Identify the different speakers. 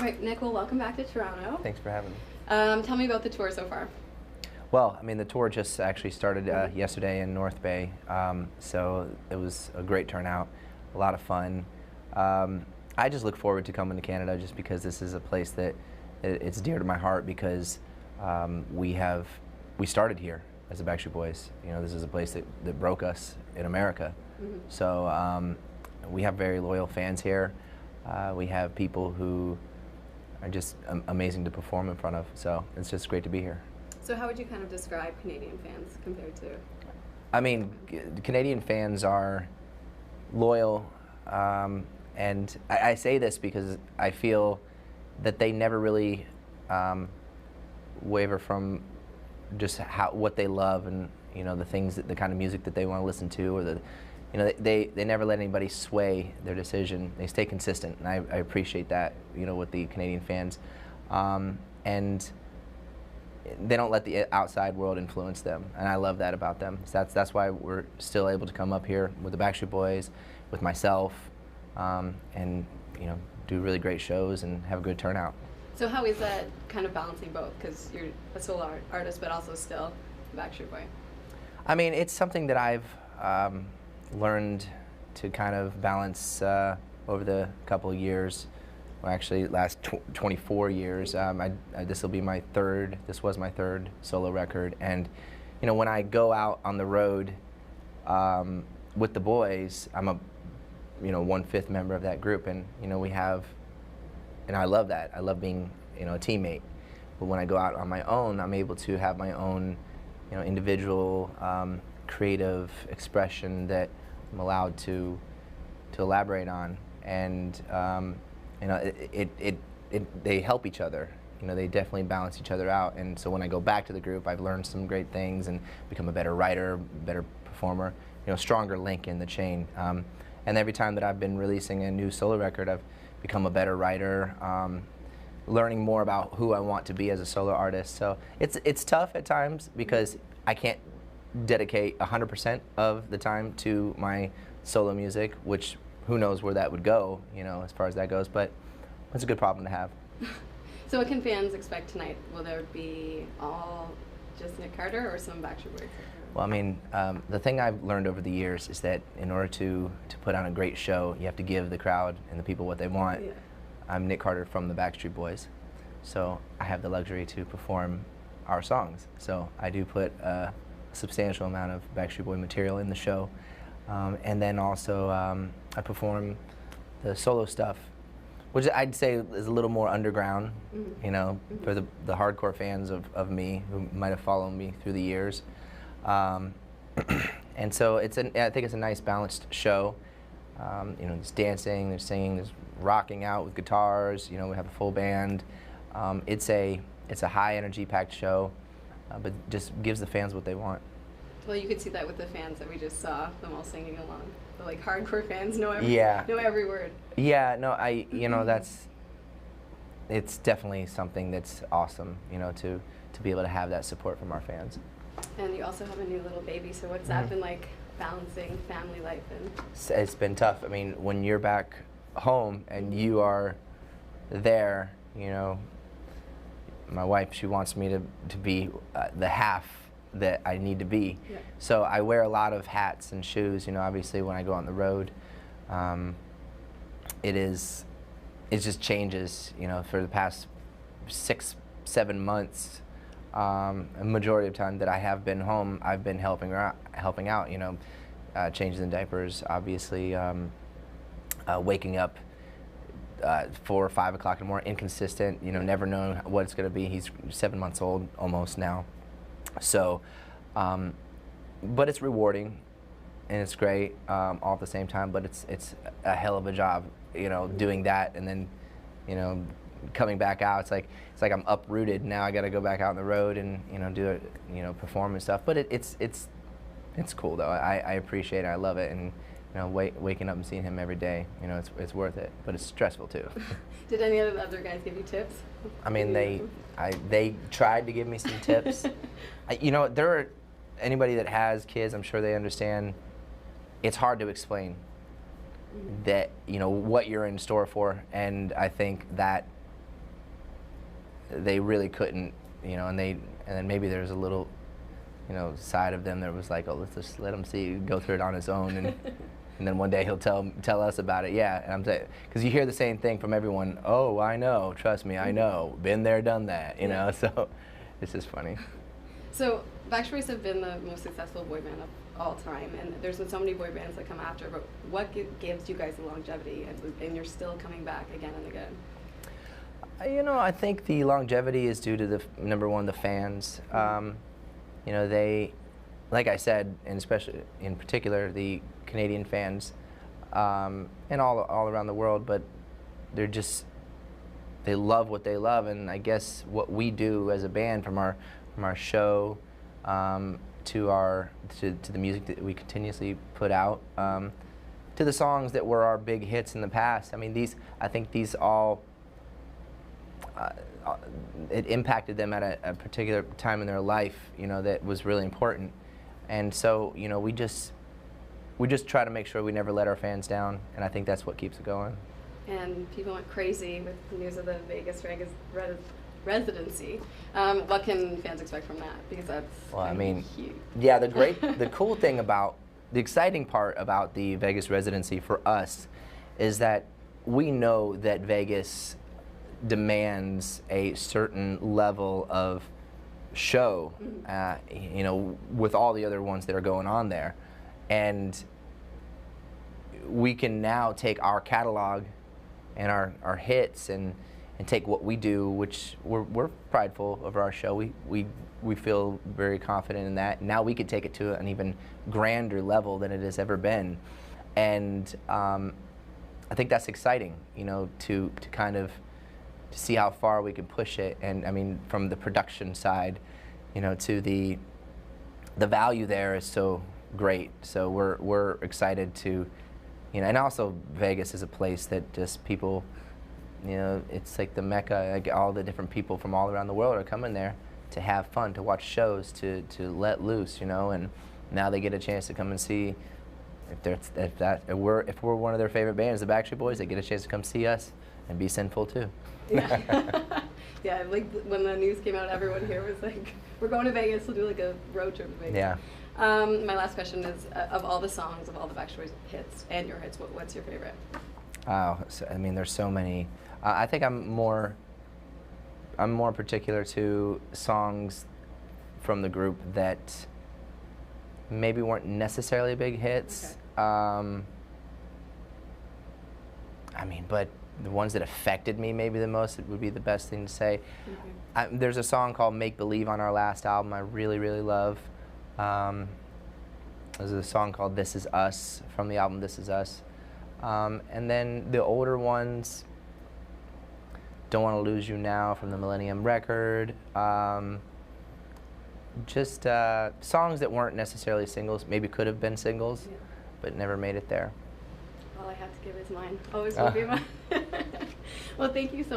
Speaker 1: Right, Nick, well, welcome back to Toronto.
Speaker 2: Thanks for having me.
Speaker 1: Tell me about the tour so far.
Speaker 2: Well, I mean, the tour just actually started yesterday in North Bay, so it was a great turnout, a lot of fun. I just look forward to coming to Canada just because this is a place that it's dear to my heart because we started here as the Backstreet Boys. You know, this is a place that broke us in America. So we have very loyal fans here. We have people who are just amazing to perform in front of, so it's just great to be here.
Speaker 1: So how would you kind of describe Canadian fans compared to?
Speaker 2: I mean, Canadian fans are loyal, and I say this because I feel that they never really waver from just what they love and the things the kind of music that they want to listen to, or they never let anybody sway their decision. They stay consistent, and I appreciate that with the Canadian fans, and they don't let the outside world influence them, and I love that about them. So that's why we're still able to come up here with the Backstreet Boys, with myself, and do really great shows and have a good turnout.
Speaker 1: So how is that kind of balancing both? Because you're a solo artist, but also still a Backstreet Boy.
Speaker 2: I mean, it's something that I've learned to kind of balance over the couple of years. Well, actually, last 24 years. This will be my third. This was my third solo record, and when I go out on the road with the boys, I'm a 1/5 member of that group, and we have, and I love that. I love being a teammate. But when I go out on my own, I'm able to have my own individual creative expression that I'm allowed to elaborate on, and they help each other. They definitely balance each other out. And so when I go back to the group, I've learned some great things and become a better writer, better performer, stronger link in the chain. And every time that I've been releasing a new solo record, I've become a better writer, learning more about who I want to be as a solo artist. So it's tough at times because I can't dedicate 100% of the time to my solo music, which who knows where that would go, as far as that goes, but it's a good problem to have.
Speaker 1: So what can fans expect tonight? Will there be all just Nick Carter or some Backstreet Boys?
Speaker 2: Well, I mean, the thing I've learned over the years is that in order to put on a great show, you have to give the crowd and the people what they want. Yeah. I'm Nick Carter from the Backstreet Boys, so I have the luxury to perform our songs. So I do put a substantial amount of Backstreet Boy material in the show. And then also I perform the solo stuff, which I'd say is a little more underground, for the hardcore fans of me who might have followed me through the years. And so I think it's a nice balanced show. There's dancing, there's singing, there's rocking out with guitars. We have a full band. It's a high energy packed show, but just gives the fans what they want.
Speaker 1: Well, you could see that with the fans that we just saw, them all singing along. The hardcore fans know every word.
Speaker 2: Yeah, no, it's definitely something that's awesome, to be able to have that support from our fans.
Speaker 1: And you also have a new little baby, so what's that been like, balancing family life and?
Speaker 2: It's been tough. I mean, when you're back home and you are there, my wife, she wants me to be the half that I need to be. Yeah. So I wear a lot of hats and shoes, obviously when I go on the road. It just changes, for the past 6-7 months. A majority of time that I have been home, I've been helping out, changing the diapers, obviously, waking up 4 or 5 o'clock in the morning, inconsistent, never knowing what it's going to be. He's 7 months old almost now. So, but it's rewarding and it's great all at the same time, but it's a hell of a job, doing that and then, coming back out. It's like I'm uprooted. Now I got to go back out on the road and, do it, perform and stuff. But it's cool though. I appreciate it. I love it. And, waking up and seeing him every day, it's worth it, but it's stressful too.
Speaker 1: Did any of the other guys give you tips?
Speaker 2: I mean, they tried to give me some tips. There are anybody that has kids, I'm sure they understand. It's hard to explain that what you're in store for, and I think that they really couldn't, you know, and then maybe there's a little, you know, side of them that was like, oh, let's just let him go through it on his own, and then one day he'll tell us about it. Yeah, and I'm saying, because you hear the same thing from everyone. Oh, I know, trust me, I know, been there, done that, you know. So it's just funny.
Speaker 1: So Backstreet Boys have been the most successful boy band of all time, and there's been so many boy bands that come after, but what gives you guys the longevity, and you're still coming back again and again?
Speaker 2: You know, I think the longevity is due to the number one, the fans. You know, they, like I said, and especially in particular the Canadian fans, and all around the world, but they love what they love, and I guess what we do as a band, from our show to the music that we continuously put out, to the songs that were our big hits in the past. I mean, I think these all it impacted them at a particular time in their life, you know, that was really important. And so, you know, we just try to make sure we never let our fans down, and I think that's what keeps it going.
Speaker 1: And people went crazy with the news of the Vegas residency. What can fans expect from that? Because that's,
Speaker 2: well, I mean,
Speaker 1: huge.
Speaker 2: Yeah, the cool thing about, the exciting part about the Vegas residency for us is that we know that Vegas demands a certain level of show, you know, with all the other ones that are going on there, and we can now take our catalog and our hits and take what we do, which we're prideful of our show. We feel very confident in that. Now we could take it to an even grander level than it has ever been, and I think that's exciting, you know, to kind of to see how far we can push it. And I mean, from the production side, you know, to the value there is so great. So we're excited to, you know, and also Vegas is a place that just people, you know, it's like the Mecca. Like all the different people from all around the world are coming there to have fun, to watch shows, to let loose, you know. And now they get a chance to come and see, if we're one of their favorite bands, the Backstreet Boys, they get a chance to come see us and be sinful too.
Speaker 1: Yeah. Yeah, like when the news came out, everyone here was like, we're going to Vegas, we'll do like a road trip to Vegas.
Speaker 2: Yeah.
Speaker 1: My last question is, of all the songs, of all the Backstreet Boys hits and your hits, what's your favorite?
Speaker 2: Oh, I mean, there's so many. I think I'm more particular to songs from the group that maybe weren't necessarily big hits.
Speaker 1: Okay.
Speaker 2: I mean, but the ones that affected me maybe the most, it would be the best thing to say. Mm-hmm. There's a song called Make Believe on our last album I really, really love. There's a song called This Is Us from the album This Is Us. And then the older ones, Don't Want to Lose You Now from the Millennium record. Just songs that weren't necessarily singles, maybe could have been singles, yeah, but never made it there.
Speaker 1: All I have to give is mine. Always will be mine. Well, thank you so much.